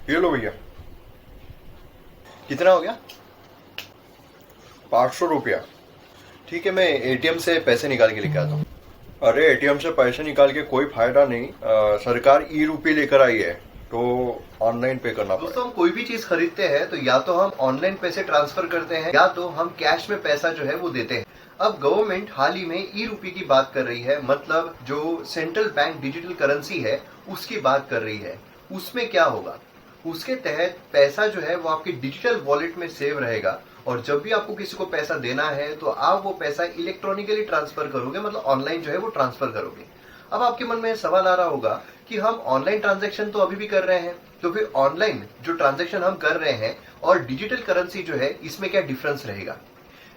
ये लो भैया। कितना हो गया? 500 रुपया। ठीक है, मैं एटीएम से पैसे निकाल के लेके आता हूँ। अरे एटीएम से पैसे निकाल के कोई फायदा नहीं। सरकार ई रूपी लेकर आई है, तो ऑनलाइन पे करना पड़ेगा। दोस्तों, हम कोई भी चीज खरीदते हैं तो या तो हम ऑनलाइन पैसे ट्रांसफर करते हैं या तो हम कैश में पैसा जो है वो देते हैं। अब गवर्नमेंट हाल ही में ई रूपी की बात कर रही है, मतलब जो सेंट्रल बैंक डिजिटल करेंसी है उसकी बात कर रही है। उसमें क्या होगा, उसके तहत पैसा जो है वो आपके डिजिटल वॉलेट में सेव रहेगा और जब भी आपको किसी को पैसा देना है तो आप वो पैसा इलेक्ट्रॉनिकली ट्रांसफर करोगे, मतलब ऑनलाइन जो है वो ट्रांसफर करोगे। अब आपके मन में सवाल आ रहा होगा कि हम ऑनलाइन ट्रांजैक्शन तो अभी भी कर रहे हैं, तो फिर ऑनलाइन जो ट्रांजैक्शन हम कर रहे हैं और डिजिटल करेंसी जो है इसमें क्या डिफरेंस रहेगा।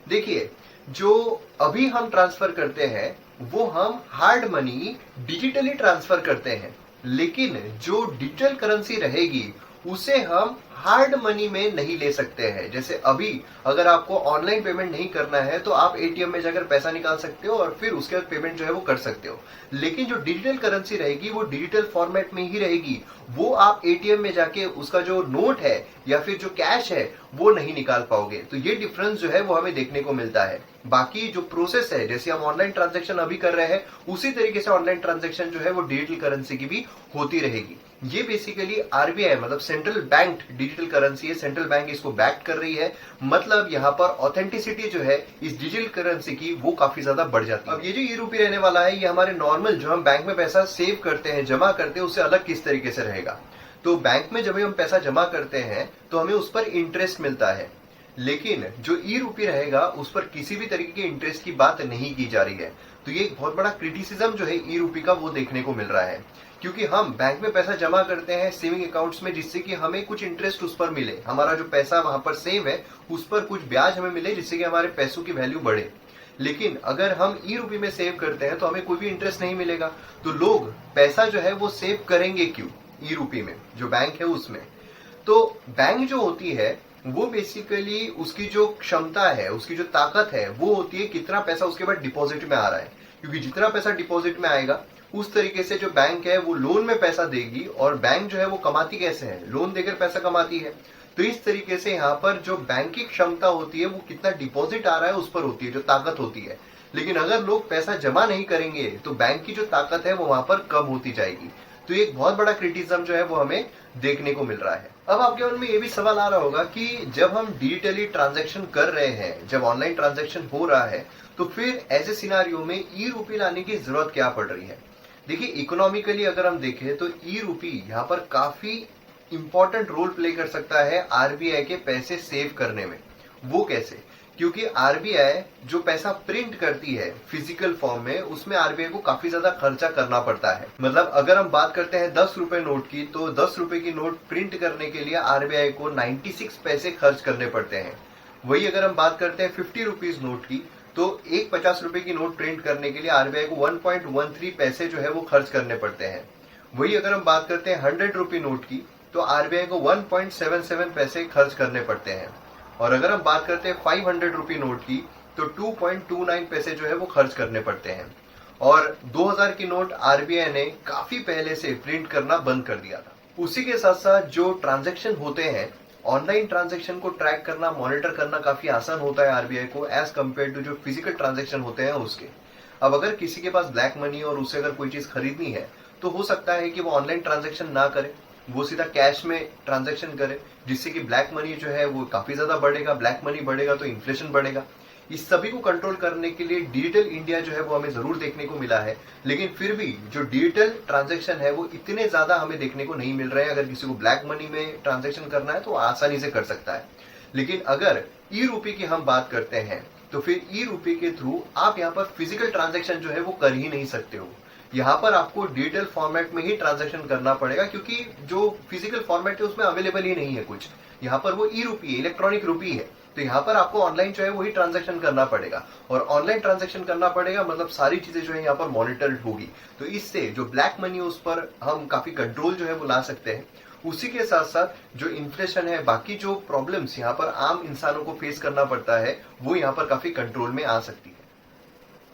देखिए, जो अभी हम ट्रांसफर करते हैं वो हम हार्ड मनी डिजिटली ट्रांसफर करते हैं, लेकिन जो डिजिटल करेंसी रहेगी उसे हम हार्ड मनी में नहीं ले सकते हैं। जैसे अभी अगर आपको ऑनलाइन पेमेंट नहीं करना है तो आप एटीएम में जाकर पैसा निकाल सकते हो और फिर उसके बाद पेमेंट जो है वो कर सकते हो, लेकिन जो डिजिटल करेंसी रहेगी वो डिजिटल फॉर्मेट में ही रहेगी। वो आप एटीएम में जाके उसका जो नोट है या फिर जो कैश है वो नहीं निकाल पाओगे। तो ये डिफरेंस जो है वो हमें देखने को मिलता है। बाकी जो प्रोसेस है, जैसे हम ऑनलाइन ट्रांजैक्शन अभी कर रहे हैं उसी तरीके से ऑनलाइन ट्रांजैक्शन जो है वो डिजिटल करेंसी की भी होती रहेगी। ये बेसिकली आरबीआई मतलब सेंट्रल बैंक डिजिटल करेंसी है, सेंट्रल बैंक इसको बैक कर रही है, मतलब यहाँ पर ऑथेंटिसिटी जो है इस डिजिटल करेंसी की वो काफी ज्यादा बढ़ जाती है। अब ये जो ई रूपी रहने वाला है ये हमारे नॉर्मल जो हम बैंक में पैसा सेव करते हैं, जमा करते हैं, उससे अलग किस तरीके से रहेगा। तो बैंक में जब हम पैसा जमा करते हैं तो हमें उस पर इंटरेस्ट मिलता है, लेकिन जो ई रूपी रहेगा उस पर किसी भी तरीके के इंटरेस्ट की बात नहीं की जा रही है। तो ये एक बहुत बड़ा क्रिटिसिज्म जो है ई रूपी का वो देखने को मिल रहा है, क्योंकि हम बैंक में पैसा जमा करते हैं सेविंग अकाउंट्स में जिससे कि हमें कुछ इंटरेस्ट उस पर मिले, हमारा जो पैसा वहां पर सेव है उस पर कुछ ब्याज हमें मिले जिससे कि हमारे पैसों की वैल्यू बढ़े। लेकिन अगर हम ई रूपी में सेव करते हैं तो हमें कोई भी इंटरेस्ट नहीं मिलेगा। तो लोग पैसा जो है वो सेव करेंगे क्यों ई रूपी में, जो बैंक है उसमें। तो बैंक जो होती है वो बेसिकली उसकी जो क्षमता है, उसकी जो ताकत है वो होती है कितना पैसा उसके बाद डिपॉजिट में आ रहा है, क्योंकि जितना पैसा डिपॉजिट में आएगा उस तरीके से जो बैंक है वो लोन में पैसा देगी। और बैंक जो है वो कमाती कैसे है, लोन देकर पैसा कमाती है। तो इस तरीके से यहाँ पर जो बैंक की क्षमता होती है वो कितना डिपॉजिट आ रहा है उस पर होती है, जो ताकत होती है। लेकिन अगर लोग पैसा जमा नहीं करेंगे तो बैंक की जो ताकत है वो वहां पर कम होती जाएगी। तो एक बहुत बड़ा क्रिटिसिज्म जो है वो हमें देखने को मिल रहा है। अब आपके मन में ये भी सवाल आ रहा होगा कि जब हम डिजिटली ट्रांजैक्शन कर रहे हैं, जब ऑनलाइन ट्रांजैक्शन हो रहा है, तो फिर ऐसे सिनारियो में ई रूपी लाने की जरूरत क्या पड़ रही है। देखिए, इकोनॉमिकली अगर हम देखें तो ई रूपी यहाँ पर काफी इंपॉर्टेंट रोल प्ले कर सकता है आरबीआई के पैसे सेव करने में। वो कैसे, क्योंकि आरबीआई जो पैसा प्रिंट करती है फिजिकल फॉर्म में उसमें आरबीआई को काफी ज्यादा खर्चा करना पड़ता है। मतलब अगर हम बात करते हैं 10 रुपए नोट की, तो 10 रुपए की नोट प्रिंट करने के लिए आरबीआई को 96 पैसे खर्च करने पड़ते हैं। वही अगर हम बात करते हैं 50 रुपीज नोट की, तो एक 50 रुपए की नोट प्रिंट करने के लिए आरबीआई को 1.13 पैसे जो है वो खर्च करने पड़ते हैं। वही अगर हम बात करते हैं 100 रुपए नोट की, तो आरबीआई को 1.77 पैसे खर्च करने पड़ते हैं। और अगर हम बात करते हैं 500 रुपए नोट की, तो 2.29 पैसे जो है वो खर्च करने पड़ते हैं। और 2000 की नोट आरबीआई ने काफी पहले से प्रिंट करना बंद कर दिया था। उसी के साथ साथ जो ट्रांजैक्शन होते हैं, ऑनलाइन ट्रांजैक्शन को ट्रैक करना, मॉनिटर करना काफी आसान होता है आरबीआई को एज कम्पेयर टू जो फिजिकल ट्रांजैक्शन होते हैं उसके। अब अगर किसी के पास ब्लैक मनी और उसे अगर कोई चीज खरीदनी है तो हो सकता है कि वो ऑनलाइन ट्रांजैक्शन ना करे, वो सीधा कैश में ट्रांजैक्शन करे, जिससे कि ब्लैक मनी जो है वो काफी ज्यादा बढ़ेगा। ब्लैक मनी बढ़ेगा तो इन्फ्लेशन बढ़ेगा। इस सभी को कंट्रोल करने के लिए डिजिटल इंडिया जो है वो हमें जरूर देखने को मिला है, लेकिन फिर भी जो डिजिटल ट्रांजैक्शन है वो इतने ज्यादा हमें देखने को नहीं मिल रहे हैं। अगर किसी को ब्लैक मनी में ट्रांजैक्शन करना है तो आसानी से कर सकता है, लेकिन अगर ई रूपी की हम बात करते हैं तो फिर ई रूपी के थ्रू आप यहाँ पर फिजिकल ट्रांजैक्शन जो है वो कर ही नहीं सकते हो। यहाँ पर आपको डिजिटल फॉर्मेट में ही ट्रांजैक्शन करना पड़ेगा, क्योंकि जो फिजिकल फॉर्मेट है उसमें अवेलेबल ही नहीं है कुछ। यहाँ पर वो ई रूपी है, इलेक्ट्रॉनिक रूपी है। तो यहाँ पर आपको ऑनलाइन जो है वही ट्रांजैक्शन करना पड़ेगा, और ऑनलाइन ट्रांजैक्शन करना पड़ेगा मतलब सारी चीजें जो है यहाँ पर मॉनिटर्ड होगी। तो इससे जो ब्लैक मनी उस पर हम काफी कंट्रोल जो है वो ला सकते हैं। उसी के साथ साथ जो इन्फ्लेशन है, बाकी जो प्रॉब्लम्स यहाँ पर आम इंसानों को फेस करना पड़ता है, वो यहाँ पर काफी कंट्रोल में आ सकती है।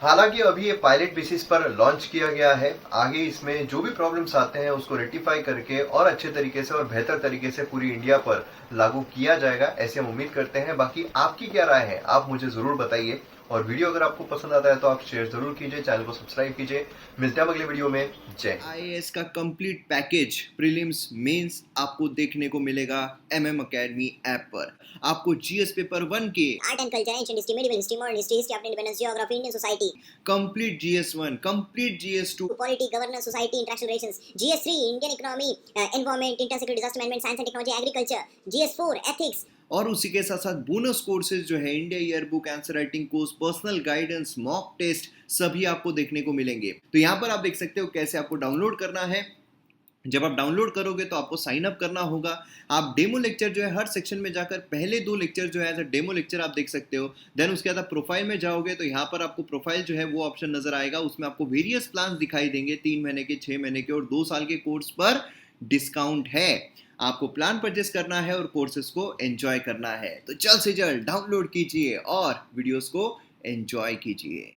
हालांकि अभी ये पायलट बेसिस पर लॉन्च किया गया है। आगे इसमें जो भी प्रॉब्लम्स आते हैं उसको रेक्टिफाई करके और अच्छे तरीके से और बेहतर तरीके से पूरी इंडिया पर लागू किया जाएगा, ऐसे हम उम्मीद करते हैं। बाकी आपकी क्या राय है, आप मुझे जरूर बताइए। और वीडियो अगर आपको पसंद आता है तो आप शेयर जरूर कीजिए, चैनल को सब्सक्राइब कीजिए। मिलते हैं अगले वीडियो में। जय हिंद। आईएएस का कंप्लीट पैकेज प्रीलिम्स मेंस आपको देखने को मिलेगा MM अकेडमी ऐप पर। आपको जीएस पेपर 1 के art and culture, ancient history, medieval history, modern history, history of independence, geography, Indian society, complete GS1, complete GS2 polity, governance, society, international relations, GS3 Indian economy, environment, inter security, disaster management, science and technology, agriculture, GS4 ethics, और उसी के साथ साथ bonus courses जो है India year book, answer writing course, personal guidance, mock test सभी आपको देखने को मिलेंगे। तो यहाँ पर आप देख सकते हो कैसे आपको डाउनलोड करना है। जब आप डाउनलोड करोगे तो आपको साइन अप करना होगा। आप डेमो लेक्चर जो है हर सेक्शन में जाकर पहले 2 लेक्चर जो है एज अ डेमो लेक्चर आप देख सकते हो। देन उसके बाद आप प्रोफाइल में जाओगे तो यहाँ पर आपको प्रोफाइल जो है वो ऑप्शन नजर आएगा। उसमें आपको वेरियस प्लान दिखाई देंगे, 3 महीने के, 6 महीने के और 2 साल के कोर्स पर डिस्काउंट है। आपको प्लान परचेस करना है और कोर्सेज को एंजॉय करना है। तो जल्द से जल्द डाउनलोड कीजिए और वीडियोस को एंजॉय कीजिए।